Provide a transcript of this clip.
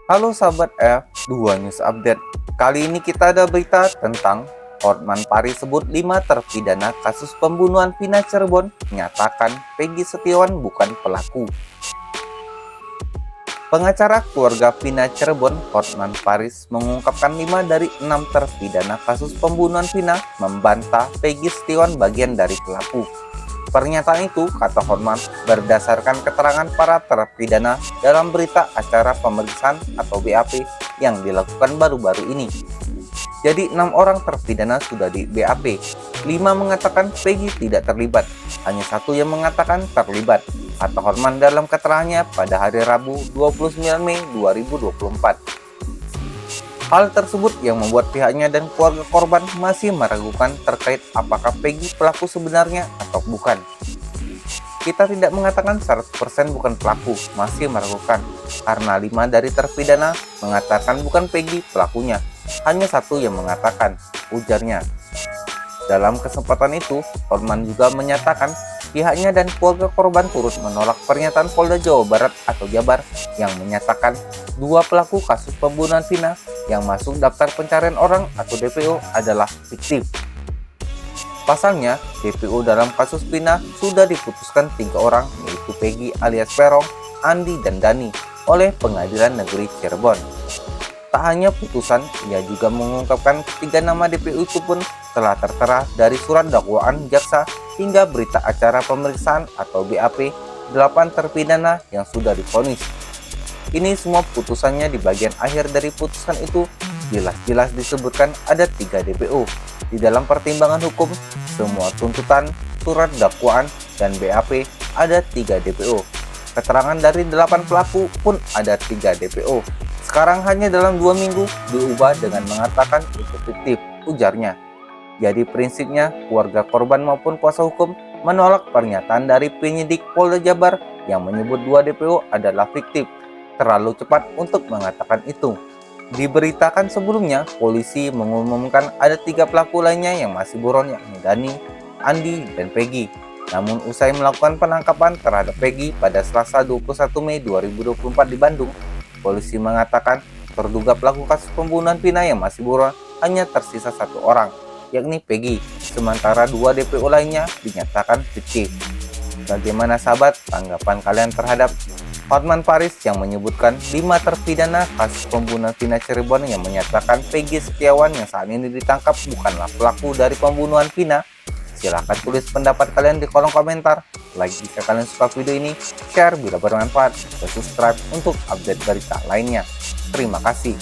Halo sahabat F2 News Update. Kali ini kita ada berita tentang Hotman Paris sebut 5 terpidana kasus pembunuhan Vina Cirebon menyatakan Peggy Setiawan bukan pelaku. Pengacara keluarga Vina Cirebon, Hotman Paris, mengungkapkan 5 dari 6 terpidana kasus pembunuhan Vina membantah Peggy Setiawan bagian dari pelaku. Pernyataan itu, kata Hotman, berdasarkan keterangan para terpidana dalam berita acara pemeriksaan atau BAP yang dilakukan baru-baru ini. Jadi 6 orang terpidana sudah di BAP, 5 mengatakan Peggy tidak terlibat, hanya 1 yang mengatakan terlibat, kata Hotman dalam keterangannya pada hari Rabu 29 Mei 2024. Hal tersebut yang membuat pihaknya dan keluarga korban masih meragukan terkait apakah Peggy pelaku sebenarnya atau bukan. Kita tidak mengatakan 100% bukan pelaku, masih meragukan, karena 5 dari terpidana mengatakan bukan Peggy pelakunya, hanya 1 yang mengatakan, ujarnya. Dalam kesempatan itu, Hotman juga menyatakan pihaknya dan keluarga korban turut menolak pernyataan Polda Jawa Barat atau Jabar yang menyatakan 2 pelaku kasus pembunuhan Vina yang masuk daftar pencarian orang atau DPO adalah fiktif. Pasalnya, DPO dalam kasus Vina sudah diputuskan 3 orang, yaitu Peggy alias Peron, Andi, dan Dani oleh Pengadilan Negeri Cirebon. Tak hanya putusan, ia juga mengungkapkan ketiga nama DPO itu pun telah tertera dari surat dakwaan jaksa hingga berita acara pemeriksaan atau BAP 8 terpidana yang sudah divonis. Ini semua putusannya di bagian akhir dari putusan itu jelas-jelas disebutkan ada 3 DPO. Di dalam pertimbangan hukum, semua tuntutan, surat dakwaan, dan BAP ada 3 DPO. Keterangan dari 8 pelaku pun ada 3 DPO. Sekarang hanya dalam 2 minggu diubah dengan mengatakan itu fiktif, ujarnya. Jadi prinsipnya keluarga korban maupun kuasa hukum menolak pernyataan dari penyidik Polda Jabar yang menyebut 2 DPO adalah fiktif. Terlalu cepat untuk mengatakan itu. Diberitakan sebelumnya, polisi mengumumkan ada 3 pelaku lainnya yang masih buron, yakni Dani, Andi, dan Peggy. Namun usai melakukan penangkapan terhadap Peggy pada Selasa 21 Mei 2024 di Bandung, polisi mengatakan terduga pelaku kasus pembunuhan Vina yang masih buron hanya tersisa 1 orang, yakni Peggy, sementara 2 DPO lainnya dinyatakan fiktif. Bagaimana sahabat tanggapan kalian terhadap Hotman Paris yang menyebutkan 5 terpidana kasus pembunuhan Vina Cirebon yang menyatakan Peggy Setiawan yang saat ini ditangkap bukanlah pelaku dari pembunuhan Vina? Silahkan tulis pendapat kalian di kolom komentar. Like jika kalian suka video ini, share bila bermanfaat, dan subscribe untuk update berita lainnya. Terima kasih.